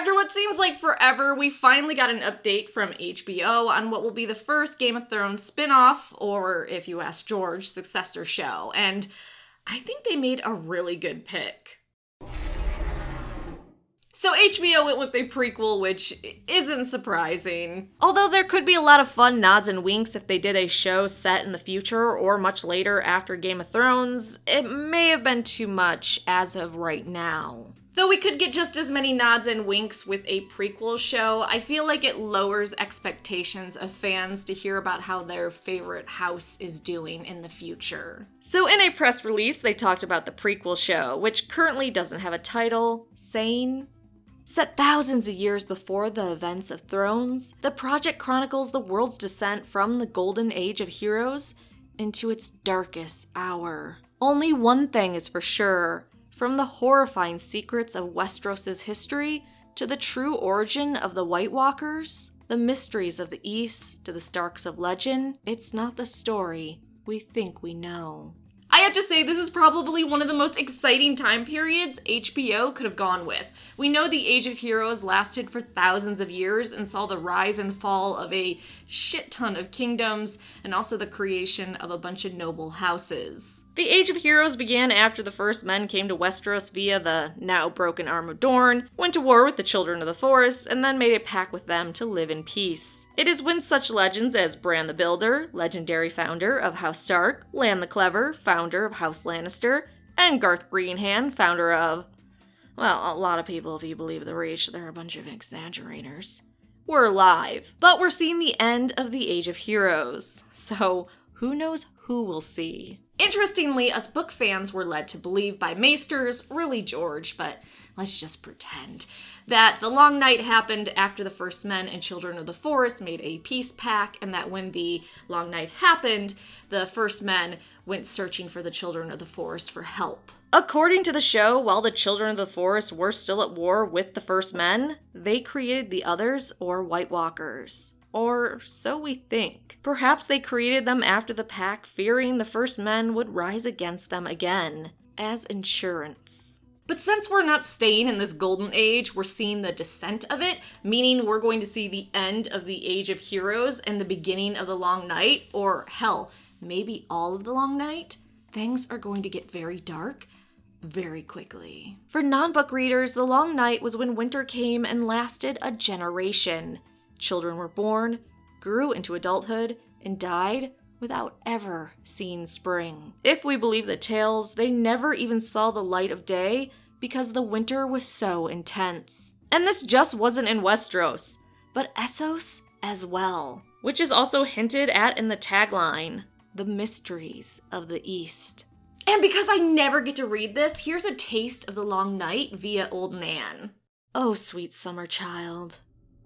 After what seems like forever, we finally got an update from HBO on what will be the first Game of Thrones spin-off, or if you ask George, successor show, and I think they made a really good pick. So HBO went with a prequel, which isn't surprising. Although there could be a lot of fun nods and winks if they did a show set in the future or much later after Game of Thrones, it may have been too much as of right now. Though we could get just as many nods and winks with a prequel show, I feel like it lowers expectations of fans to hear about how their favorite house is doing in the future. So in a press release, they talked about the prequel show, which currently doesn't have a title, saying, set thousands of years before the events of Thrones, the project chronicles the world's descent from the golden age of heroes into its darkest hour. Only one thing is for sure. From the horrifying secrets of Westeros' history to the true origin of the White Walkers, the mysteries of the East to the Starks of legend, it's not the story we think we know. I have to say, this is probably one of the most exciting time periods HBO could have gone with. We know the Age of Heroes lasted for thousands of years and saw the rise and fall of a shit ton of kingdoms and also the creation of a bunch of noble houses. The Age of Heroes began after the first men came to Westeros via the now broken Arm of Dorne, went to war with the Children of the Forest, and then made a pact with them to live in peace. It is when such legends as Bran the Builder, legendary founder of House Stark, Lan the Clever, founder of House Lannister, and Garth Greenhand, founder of, well, a lot of people, if you believe the Reach, they're a bunch of exaggerators, were alive. But we're seeing the end of the Age of Heroes, so who knows who we'll see. Interestingly, us book fans were led to believe by Maesters, really George, but let's just pretend, that the Long Night happened after the First Men and Children of the Forest made a peace pact, and that when the Long Night happened, the First Men went searching for the Children of the Forest for help. According to the show, while the Children of the Forest were still at war with the First Men, they created the others, or White Walkers. Or so we think. Perhaps they created them after the pact, fearing the First Men would rise against them again, as insurance. But since we're not staying in this golden age, we're seeing the descent of it, meaning we're going to see the end of the Age of Heroes and the beginning of the Long Night, or hell, maybe all of the Long Night. Things are going to get very dark very quickly. For non-book readers, the Long Night was when winter came and lasted a generation. Children were born, grew into adulthood, and died without ever seeing spring. If we believe the tales, they never even saw the light of day because the winter was so intense. And this just wasn't in Westeros, but Essos as well, which is also hinted at in the tagline, the mysteries of the East. And because I never get to read this, here's a taste of the Long Night via Old Nan. Oh, sweet summer child.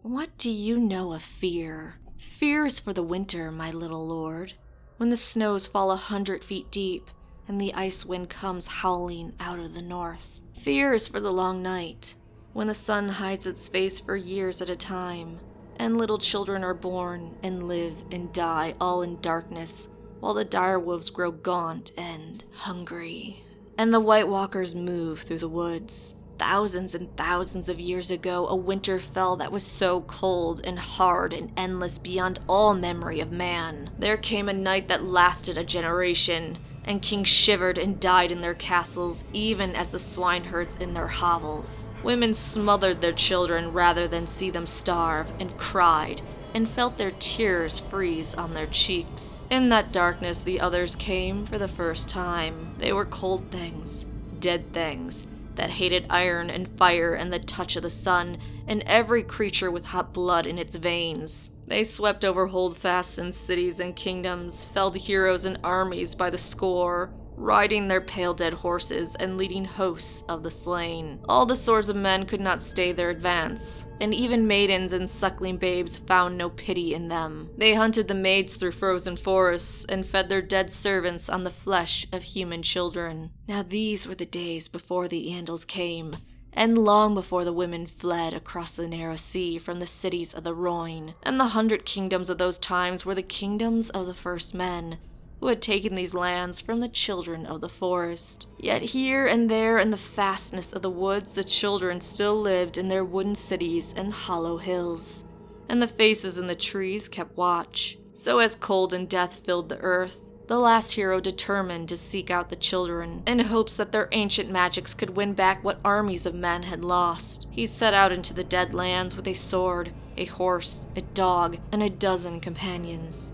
What do you know of fear? Fear is for the winter, my little lord, when the snows fall 100 feet deep and the ice wind comes howling out of the north. Fear is for the long night, when the sun hides its face for years at a time, and little children are born and live and die all in darkness, while the direwolves grow gaunt and hungry. And the White Walkers move through the woods. Thousands and thousands of years ago, a winter fell that was so cold and hard and endless beyond all memory of man. There came a night that lasted a generation, and kings shivered and died in their castles, even as the swineherds in their hovels. Women smothered their children rather than see them starve, and cried, and felt their tears freeze on their cheeks. In that darkness, the others came for the first time. They were cold things, dead things, that hated iron and fire and the touch of the sun, and every creature with hot blood in its veins. They swept over holdfasts and cities and kingdoms, felled heroes and armies by the score, riding their pale dead horses and leading hosts of the slain. All the swords of men could not stay their advance, and even maidens and suckling babes found no pity in them. They hunted the maids through frozen forests and fed their dead servants on the flesh of human children. Now these were the days before the Andals came, and long before the women fled across the narrow sea from the cities of the Rhoyne. And the 100 kingdoms of those times were the kingdoms of the first men, who had taken these lands from the children of the forest. Yet here and there in the fastness of the woods, the children still lived in their wooden cities and hollow hills, and the faces in the trees kept watch. So as cold and death filled the earth, the last hero determined to seek out the children in hopes that their ancient magics could win back what armies of men had lost. He set out into the dead lands with a sword, a horse, a dog, and a dozen companions.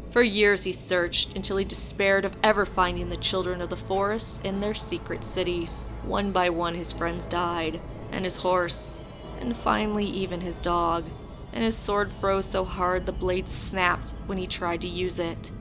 For years he searched until he despaired of ever finding the children of the forest in their secret cities. One by one his friends died, and his horse, and finally even his dog, and his sword froze so hard the blade snapped when he tried to use it.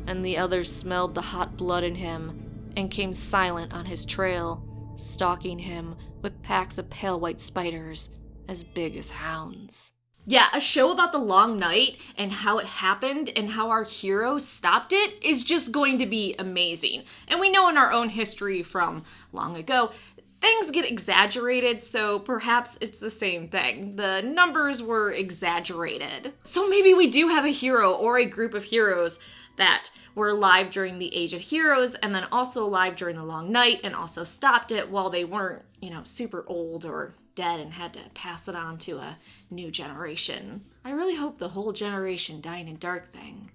And the others smelled the hot blood in him and came silent on his trail, stalking him with packs of pale white spiders as big as hounds. Yeah, a show about the long night and how it happened and how our hero stopped it is just going to be amazing. And we know in our own history from long ago, things get exaggerated, so perhaps it's the same thing. The numbers were exaggerated. So maybe we do have a hero or a group of heroes that were alive during the Age of Heroes and then also alive during the Long Night and also stopped it while they weren't, super old or dead and had to pass it on to a new generation. I really hope the whole generation dying in dark thing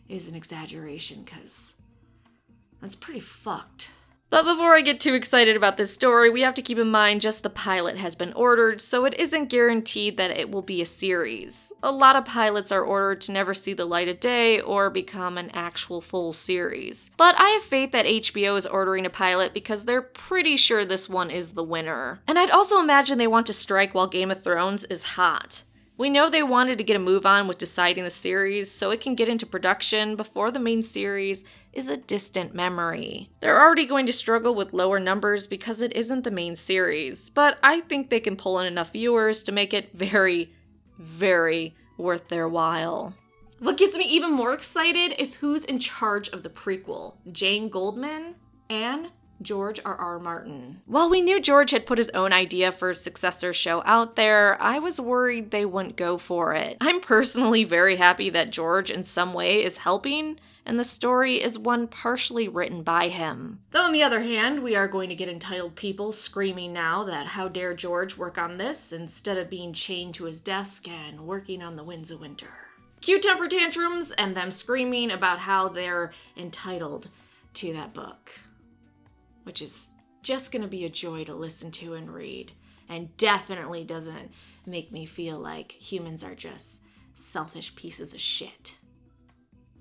is an exaggeration, because that's pretty fucked. But before I get too excited about this story, we have to keep in mind just the pilot has been ordered, so it isn't guaranteed that it will be a series. A lot of pilots are ordered to never see the light of day or become an actual full series. But I have faith that HBO is ordering a pilot because they're pretty sure this one is the winner. And I'd also imagine they want to strike while Game of Thrones is hot. We know they wanted to get a move on with deciding the series so it can get into production before the main series is a distant memory. They're already going to struggle with lower numbers because it isn't the main series, but I think they can pull in enough viewers to make it very, very worth their while. What gets me even more excited is who's in charge of the prequel. Jane Goldman and George R.R. Martin. While we knew George had put his own idea for a successor show out there, I was worried they wouldn't go for it. I'm personally very happy that George in some way is helping, and the story is one partially written by him. Though on the other hand, we are going to get entitled people screaming now that how dare George work on this instead of being chained to his desk and working on The Winds of Winter. Cue temper tantrums and them screaming about how they're entitled to that book, which is just going to be a joy to listen to and read, and definitely doesn't make me feel like humans are just selfish pieces of shit.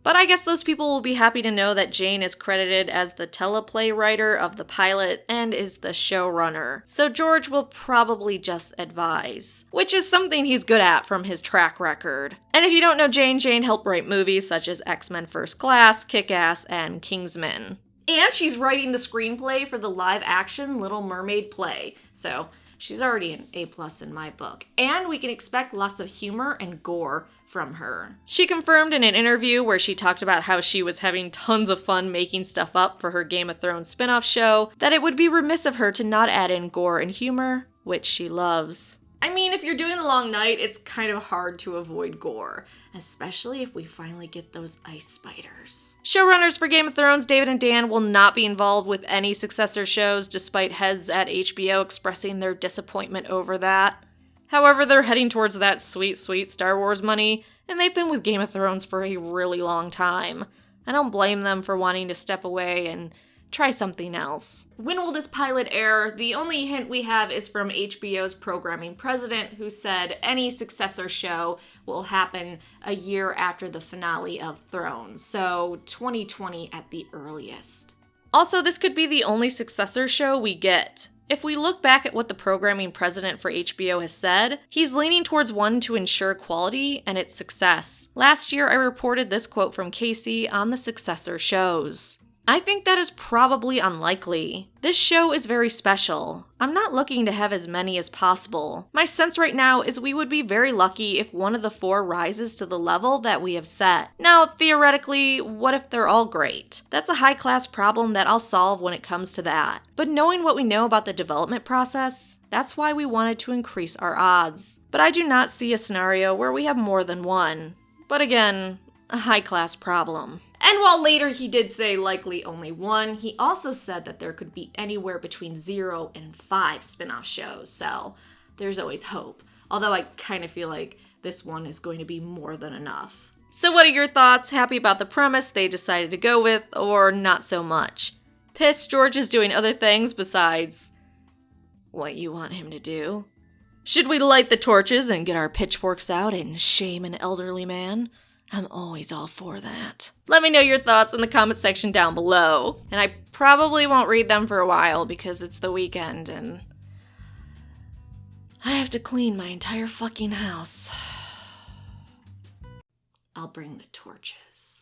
But I guess those people will be happy to know that Jane is credited as the teleplay writer of the pilot and is the showrunner, so George will probably just advise, which is something he's good at from his track record. And if you don't know Jane helped write movies such as X-Men First Class, Kick-Ass, and Kingsman. And she's writing the screenplay for the live-action Little Mermaid play, so she's already an A+ in my book. And we can expect lots of humor and gore from her. She confirmed in an interview where she talked about how she was having tons of fun making stuff up for her Game of Thrones spin-off show, that it would be remiss of her to not add in gore and humor, which she loves. I mean, if you're doing The Long Night, it's kind of hard to avoid gore, especially if we finally get those ice spiders. Showrunners for Game of Thrones, David and Dan, will not be involved with any successor shows, despite heads at HBO expressing their disappointment over that. However, they're heading towards that sweet, sweet Star Wars money, and they've been with Game of Thrones for a really long time. I don't blame them for wanting to step away and try something else. When will this pilot air? The only hint we have is from HBO's programming president, who said any successor show will happen a year after the finale of Thrones, so 2020 at the earliest. Also, this could be the only successor show we get. If we look back at what the programming president for HBO has said, he's leaning towards one to ensure quality and its success. Last year, I reported this quote from Casey on the successor shows. I think that is probably unlikely. This show is very special. I'm not looking to have as many as possible. My sense right now is we would be very lucky if one of the 4 rises to the level that we have set. Now, theoretically, what if they're all great? That's a high-class problem that I'll solve when it comes to that. But knowing what we know about the development process, that's why we wanted to increase our odds. But I do not see a scenario where we have more than one. But again, a high-class problem. And while later he did say likely only one, he also said that there could be anywhere between 0 and 5 spin-off shows, so there's always hope. Although I kind of feel like this one is going to be more than enough. So what are your thoughts? Happy about the premise they decided to go with, or not so much? Pissed George is doing other things besides what you want him to do? Should we light the torches and get our pitchforks out and shame an elderly man? I'm always all for that. Let me know your thoughts in the comment section down below. And I probably won't read them for a while because it's the weekend and I have to clean my entire fucking house. I'll bring the torches.